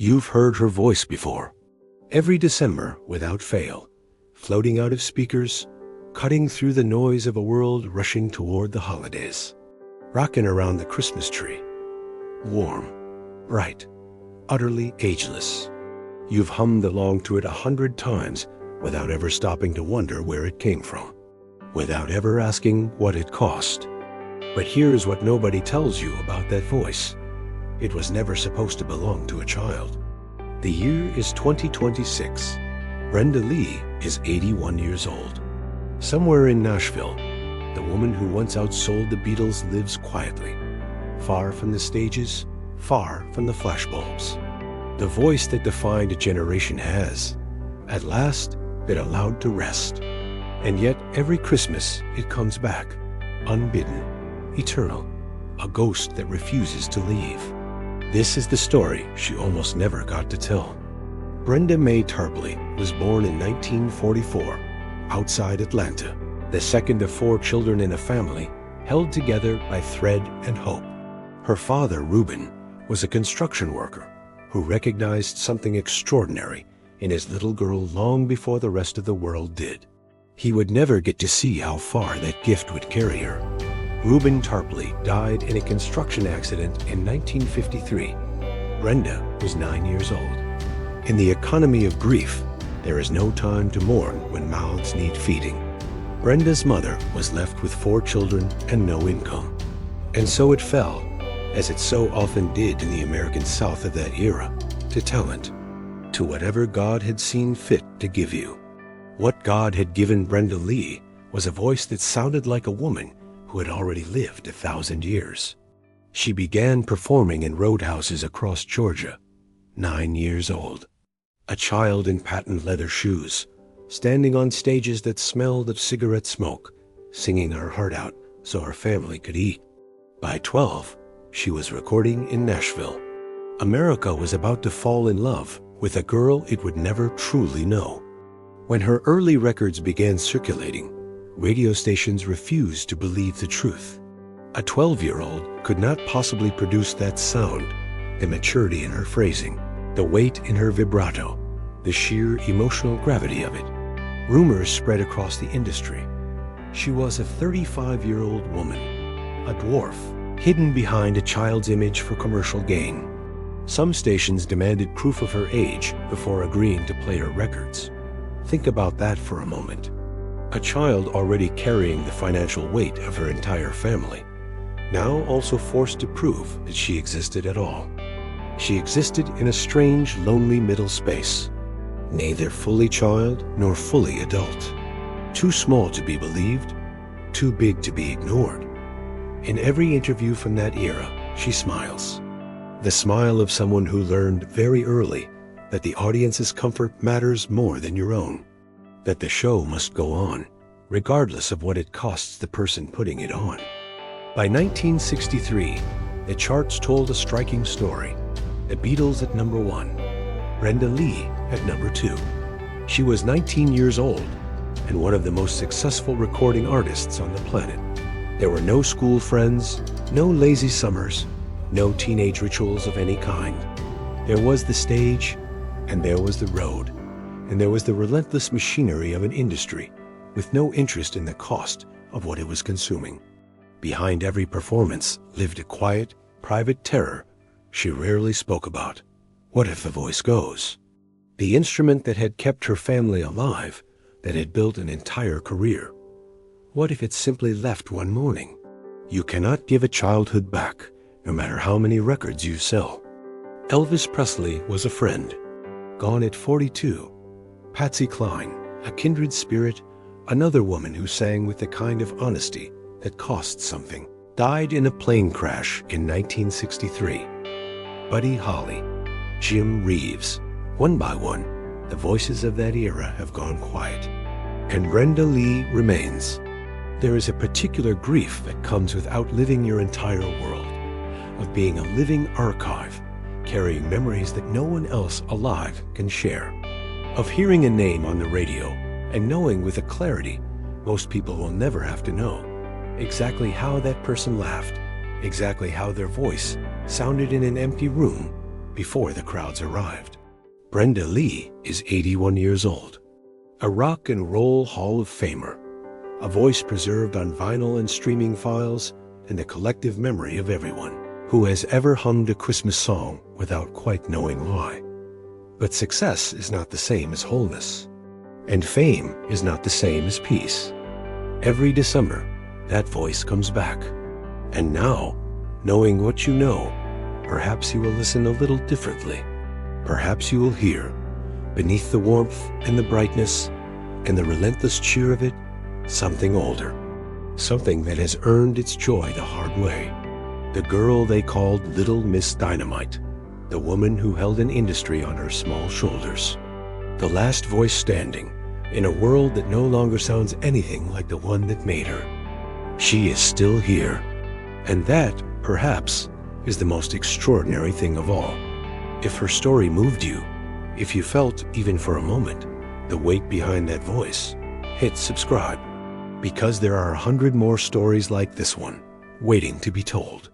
You've heard her voice before. Every December, without fail, floating out of speakers, cutting through the noise of a world rushing toward the holidays. Rocking around the Christmas tree. Warm, bright, utterly ageless. You've hummed along to it 100 times without ever stopping to wonder where it came from, without ever asking what it cost. But here's what nobody tells you about that voice. It was never supposed to belong to a child. The year is 2026. Brenda Lee is 81 years old. Somewhere in Nashville, the woman who once outsold the Beatles lives quietly, far from the stages, far from the flashbulbs. The voice that defined a generation has, at last, been allowed to rest. And yet, every Christmas, it comes back, unbidden, eternal, a ghost that refuses to leave. This is the story she almost never got to tell. Brenda Mae Tarpley was born in 1944, outside Atlanta, the second of 4 children in a family held together by thread and hope. Her father, Reuben, was a construction worker who recognized something extraordinary in his little girl long before the rest of the world did. He would never get to see how far that gift would carry her. Reuben Tarpley died in a construction accident in 1953. Brenda was 9 years old. In the economy of grief, there is no time to mourn when mouths need feeding. Brenda's mother was left with 4 children and no income. And so it fell, as it so often did in the American South of that era, to talent, to whatever God had seen fit to give you. What God had given Brenda Lee was a voice that sounded like a woman who had already lived 1,000 years. She began performing in roadhouses across Georgia, 9 years old, a child in patent leather shoes, standing on stages that smelled of cigarette smoke, singing her heart out so her family could eat. By 12, she was recording in Nashville. America was about to fall in love with a girl it would never truly know. When her early records began circulating, radio stations refused to believe the truth. A 12-year-old could not possibly produce that sound, the maturity in her phrasing, the weight in her vibrato, the sheer emotional gravity of it. Rumors spread across the industry. She was a 35-year-old woman, a dwarf, hidden behind a child's image for commercial gain. Some stations demanded proof of her age before agreeing to play her records. Think about that for a moment. A child already carrying the financial weight of her entire family, now also forced to prove that she existed at all. She existed in a strange, lonely middle space, neither fully child nor fully adult. Too small to be believed, too big to be ignored. In every interview from that era, she smiles. The smile of someone who learned very early that the audience's comfort matters more than your own, that the show must go on, regardless of what it costs the person putting it on. By 1963, the charts told a striking story. The Beatles at number 1, Brenda Lee at number 2. She was 19 years old and one of the most successful recording artists on the planet. There were no school friends, no lazy summers, no teenage rituals of any kind. There was the stage, and there was the road, and there was the relentless machinery of an industry with no interest in the cost of what it was consuming. Behind every performance lived a quiet, private terror she rarely spoke about. What if the voice goes? The instrument that had kept her family alive, that had built an entire career. What if it simply left one morning? You cannot give a childhood back, no matter how many records you sell. Elvis Presley was a friend, gone at 42. Patsy Cline, a kindred spirit, another woman who sang with the kind of honesty that costs something, died in a plane crash in 1963. Buddy Holly, Jim Reeves, one by one, the voices of that era have gone quiet. And Brenda Lee remains. There is a particular grief that comes with outliving your entire world, of being a living archive, carrying memories that no one else alive can share, of hearing a name on the radio and knowing with a clarity most people will never have to know exactly how that person laughed, exactly how their voice sounded in an empty room before the crowds arrived. Brenda Lee is 81 years old, a rock and roll Hall of Famer, a voice preserved on vinyl and streaming files in the collective memory of everyone who has ever hummed a Christmas song without quite knowing why. But success is not the same as wholeness, and fame is not the same as peace. Every December, that voice comes back. And now, knowing what you know, perhaps you will listen a little differently. Perhaps you will hear, beneath the warmth and the brightness and the relentless cheer of it, something older, something that has earned its joy the hard way. The girl they called Little Miss Dynamite, the woman who held an industry on her small shoulders. The last voice standing in a world that no longer sounds anything like the one that made her. She is still here, and that, perhaps, is the most extraordinary thing of all. If her story moved you, if you felt, even for a moment, the weight behind that voice, hit subscribe, because there are 100 more stories like this one waiting to be told.